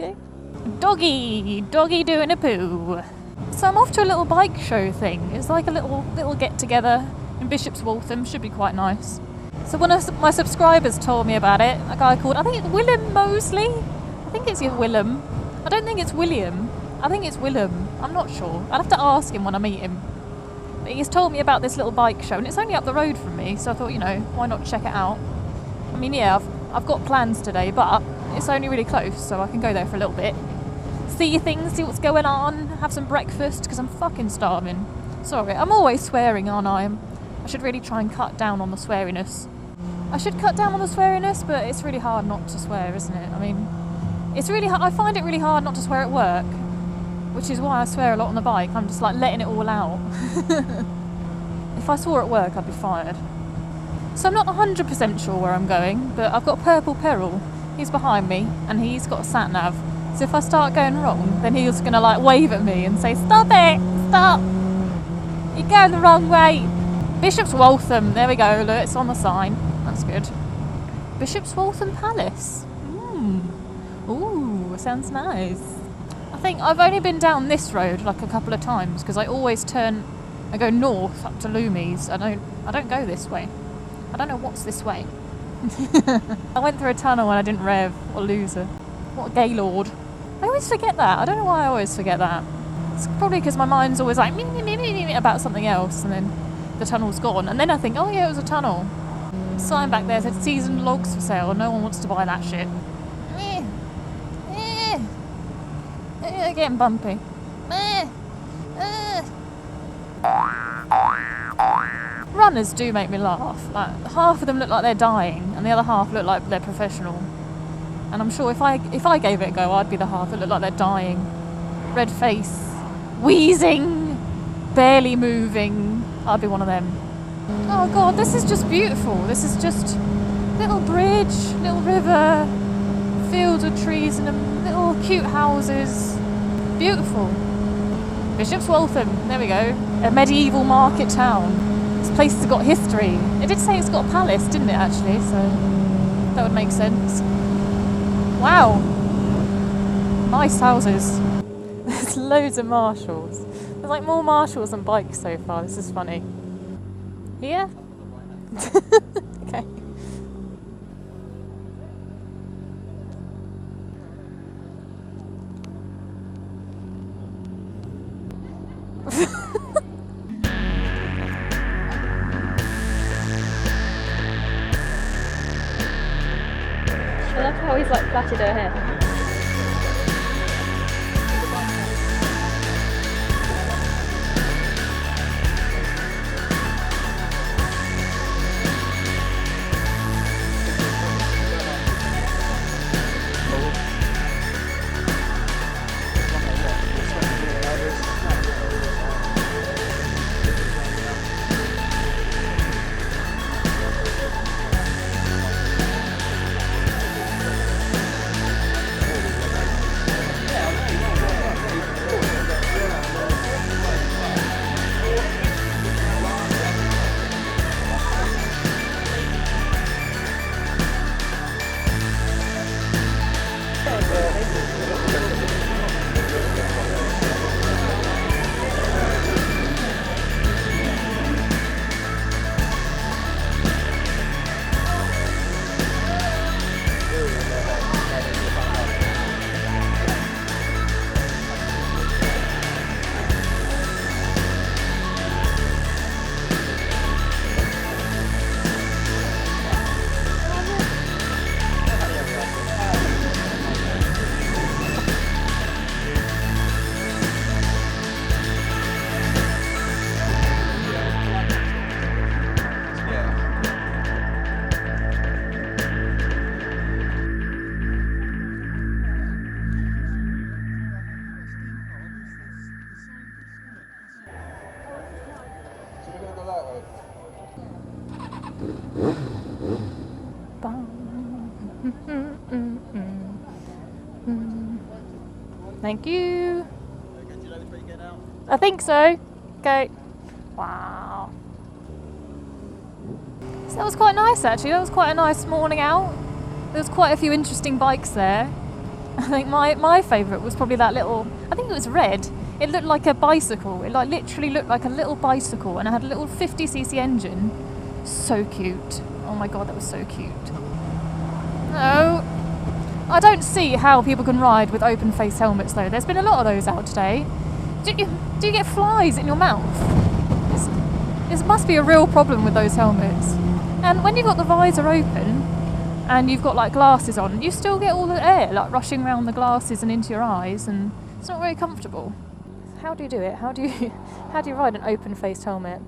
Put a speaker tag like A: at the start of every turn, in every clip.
A: Okay. Doggy doing a poo. So I'm off to a little bike show thing. It's like a little get together in Bishop's Waltham. Should be quite nice. So one of my subscribers told me about it. A guy called, I think it's Willem Moseley. I think it's Willem. I don't think it's William. I think it's Willem. I'm not sure. I'll have to ask him when I meet him. But he's told me about this little bike show, and it's only up the road from me. So I thought, why not check it out? I mean, yeah, I've got plans today, but it's only really close, so I can go there for a little bit. See things, see what's going on, have some breakfast, because I'm fucking starving. Sorry, I'm always swearing, aren't I? I should really try and cut down on the sweariness. I should cut down on the sweariness, but it's really hard not to swear, isn't it? I mean, it's really hard. I find it really hard not to swear at work, which is why I swear a lot on the bike. I'm just like letting it all out. If I swore at work, I'd be fired. So I'm not 100% sure where I'm going, but I've got PurplePeril. He's behind me, and he's got a sat-nav. So if I start going wrong, then he's going to like wave at me and say, "Stop it! Stop! You're going the wrong way!" Bishop's Waltham. There we go. Look, it's on the sign. That's good. Bishop's Waltham Palace. Ooh, sounds nice. I think I've only been down this road like a couple of times because I always I go north up to Loomies. I don't go this way. I don't know what's this way. I went through a tunnel and I didn't rev. What a loser. What a gaylord. I always forget that. I don't know why I always forget that. It's probably because my mind's always like me about something else, and then the tunnel's gone. And then I think, oh yeah, it was a tunnel. Sign back there said seasoned logs for sale. No one wants to buy that shit. Getting bumpy. Runners do make me laugh. Like half of them look like they're dying, and the other half look like they're professional. And I'm sure if I gave it a go, I'd be the half that looked like they're dying. Red face, wheezing, barely moving. I'd be one of them. Oh God, this is just beautiful. This is just little bridge, little river, fields of trees and little cute houses. Beautiful. Bishop's Waltham, there we go. A medieval market town. This place has got history. It did say it's got a palace, didn't it actually? So that would make sense. Wow. Nice houses. There's loads of marshals. There's like more marshals than bikes so far. This is funny. Here? Okay. I love how he's like plaited her hair. Thank you. I think so. Okay. Wow. So that was quite nice actually. That was quite a nice morning out. There was quite a few interesting bikes there. I think my favourite was probably that little, I think it was red. It looked like a bicycle. It like literally looked like a little bicycle, and it had a little 50cc engine. So cute. Oh my god, that was so cute. No. I don't see how people can ride with open face helmets though. There's been a lot of those out today. Do you get flies in your mouth? This must be a real problem with those helmets. And when you've got the visor open and you've got like glasses on, you still get all the air like rushing around the glasses and into your eyes, and it's not very comfortable. How do you do it? How do you ride an open-faced helmet?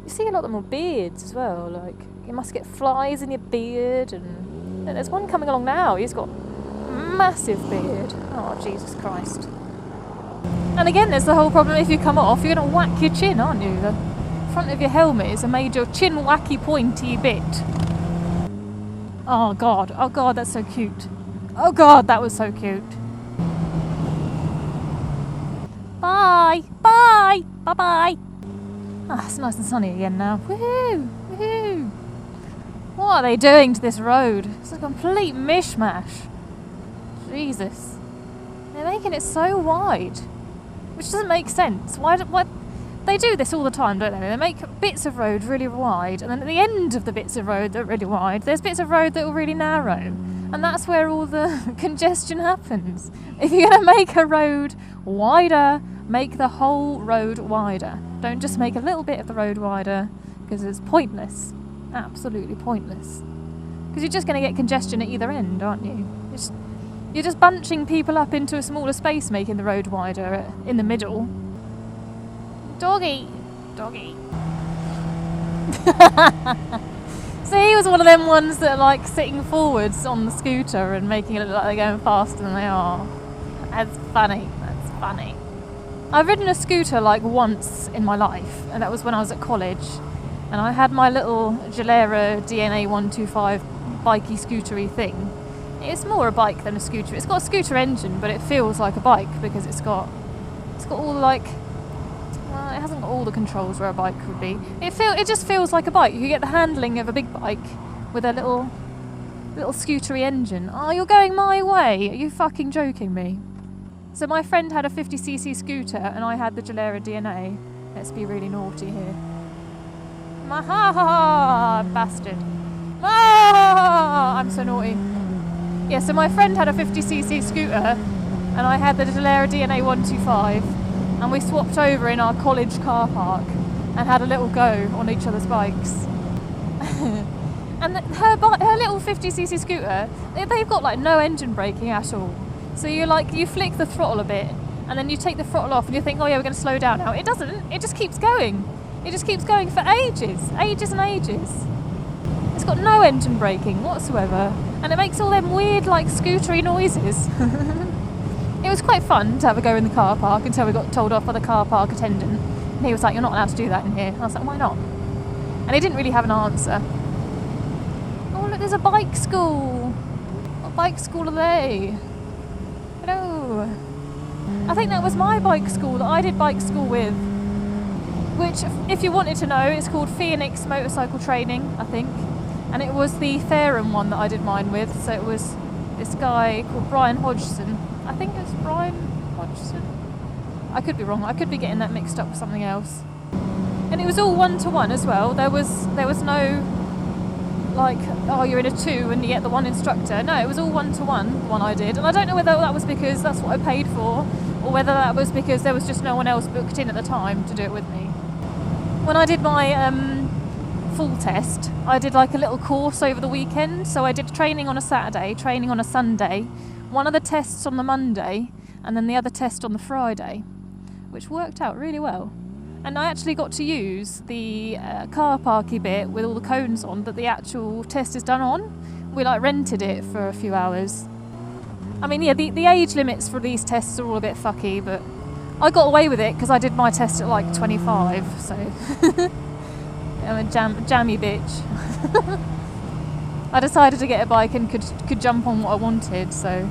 A: You see a lot of them with beards as well. Like you must get flies in your beard, and there's one coming along now. He's got massive beard. Oh Jesus Christ! And again, there's the whole problem. If you come off, you're going to whack your chin, aren't you? The front of your helmet is a major chin wacky pointy bit. Oh god! Oh god! That's so cute. Oh god! That was so cute. Bye! Bye! Bye-bye! Ah, it's nice and sunny again now. Woohoo! Woohoo! What are they doing to this road? It's a complete mishmash. Jesus. They're making it so wide. Which doesn't make sense. Why? They do this all the time, don't they? They make bits of road really wide, and then at the end of the bits of road that are really wide, there's bits of road that are really narrow. And that's where all the congestion happens. If you're going to make a road wider, make the whole road wider. Don't just make a little bit of the road wider, because it's pointless. Absolutely pointless. Because you're just going to get congestion at either end, aren't you? You're just bunching people up into a smaller space, making the road wider in the middle. Doggy! Doggy. So he was one of them ones that are like sitting forwards on the scooter and making it look like they're going faster than they are. That's funny. That's funny. I've ridden a scooter like once in my life, and that was when I was at college. And I had my little Gilera DNA 125 bikey scootery thing. It's more a bike than a scooter. It's got a scooter engine, but it feels like a bike because it's got all like. Well, it hasn't got all the controls where a bike would be. It just feels like a bike. You get the handling of a big bike with a little scootery engine. Oh, you're going my way? Are you fucking joking me? So my friend had a 50cc scooter and I had the Gilera DNA. Let's be really naughty here. Ha ha ha! Bastard. Ah! I'm so naughty. Yeah, so my friend had a 50cc scooter and I had the Gilera DNA 125. And we swapped over in our college car park and had a little go on each other's bikes. And her little 50cc scooter, they've got like no engine braking at all. So you flick the throttle a bit and then you take the throttle off and you think, oh yeah, we're going to slow down now. It doesn't. It just keeps going. It just keeps going for ages. Ages and ages. It's got no engine braking whatsoever. And it makes all them weird like scootery noises. It was quite fun to have a go in the car park until we got told off by the car park attendant. And he was like, you're not allowed to do that in here. And I was like, why not? And he didn't really have an answer. Oh, look, there's a bike school. What bike school are they? Hello. I think that was my bike school that I did bike school with. Which, if you wanted to know, it's called Phoenix Motorcycle Training, I think. And it was the Fairham one that I did mine with. So it was this guy called Brian Hodgson. I think it's Brian Hodgson. I could be wrong. I could be getting that mixed up with something else. And it was all 1-to-1 as well. There was no like, oh, you're in a 2 and you get the one instructor. No, it was all 1-to-1, the one I did. And I don't know whether that was because that's what I paid for, or whether that was because there was just no one else booked in at the time to do it with me. When I did my full test, I did like a little course over the weekend. So I did training on a Saturday, training on a Sunday, one of the tests on the Monday, and then the other test on the Friday, which worked out really well. And I actually got to use the car parky bit with all the cones on that the actual test is done on. We like rented it for a few hours. I mean, yeah, the age limits for these tests are all a bit fucky, but I got away with it because I did my test at like 25, so I'm a jammy bitch. I decided to get a bike and could jump on what I wanted, so.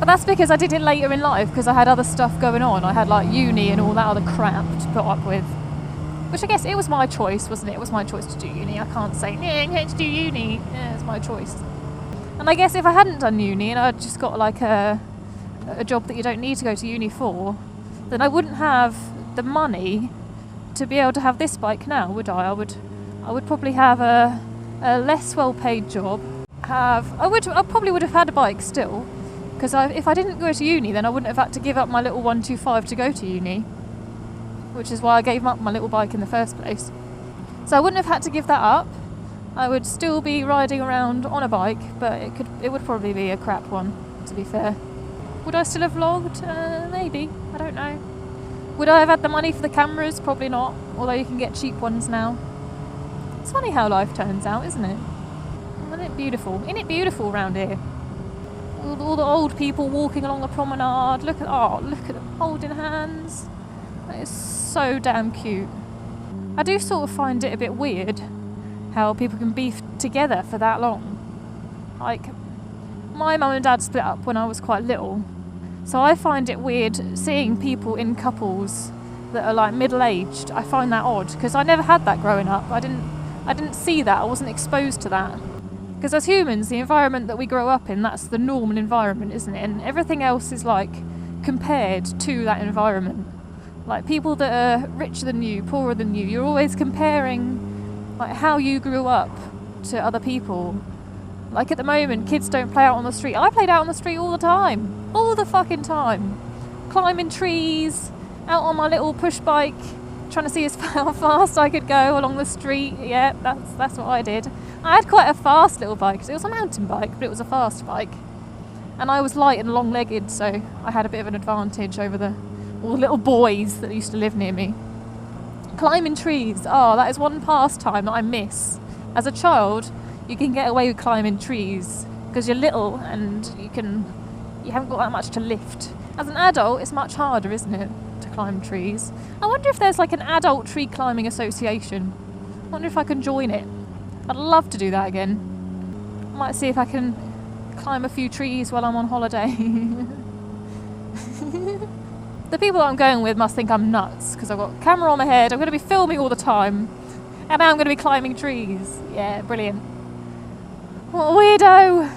A: But that's because I did it later in life, because I had other stuff going on. I had like uni and all that other crap to put up with. Which I guess it was my choice, wasn't it? It was my choice to do uni. I can't say, yeah, I'm going to do uni. Yeah, it's my choice. And I guess if I hadn't done uni and I'd just got like a job that you don't need to go to uni for, then I wouldn't have the money to be able to have this bike now, would I? I would probably have a less well-paid job. I probably would have had a bike still, because if I didn't go to uni, then I wouldn't have had to give up my little 125 to go to uni, which is why I gave up my little bike in the first place. So I wouldn't have had to give that up. I would still be riding around on a bike, but it would probably be a crap one, to be fair. Would I still have vlogged? Maybe. I don't know. Would I have had the money for the cameras? Probably not, although you can get cheap ones now. It's funny how life turns out, isn't it? Isn't it beautiful? Isn't it beautiful around here? All the old people walking along the promenade. Look at them holding hands. That is so damn cute. I do sort of find it a bit weird how people can be together for that long. Like, my mum and dad split up when I was quite little, so I find it weird seeing people in couples that are like middle-aged. I find that odd, because I never had that growing up. I didn't see that. I wasn't exposed to that. Because as humans, the environment that we grow up in, that's the normal environment, isn't it? And everything else is like compared to that environment. Like people that are richer than you, poorer than you, you're always comparing like how you grew up to other people. Like at the moment, kids don't play out on the street. I played out on the street all the time. All the fucking time. Climbing trees, out on my little push bike, trying to see how fast I could go along the street. Yeah, that's what I did. I had quite a fast little bike. It was a mountain bike, but it was a fast bike. And I was light and long-legged, so I had a bit of an advantage over all the little boys that used to live near me. Climbing trees. Oh, that is one pastime that I miss. As a child, you can get away with climbing trees because you're little and you haven't got that much to lift. As an adult, it's much harder, isn't it, to climb trees? I wonder if there's like an adult tree climbing association. I wonder if I can join it. I'd love to do that again. I might see if I can climb a few trees while I'm on holiday. The people that I'm going with must think I'm nuts because I've got a camera on my head, I'm going to be filming all the time, and now I'm going to be climbing trees. Yeah, brilliant. What a weirdo!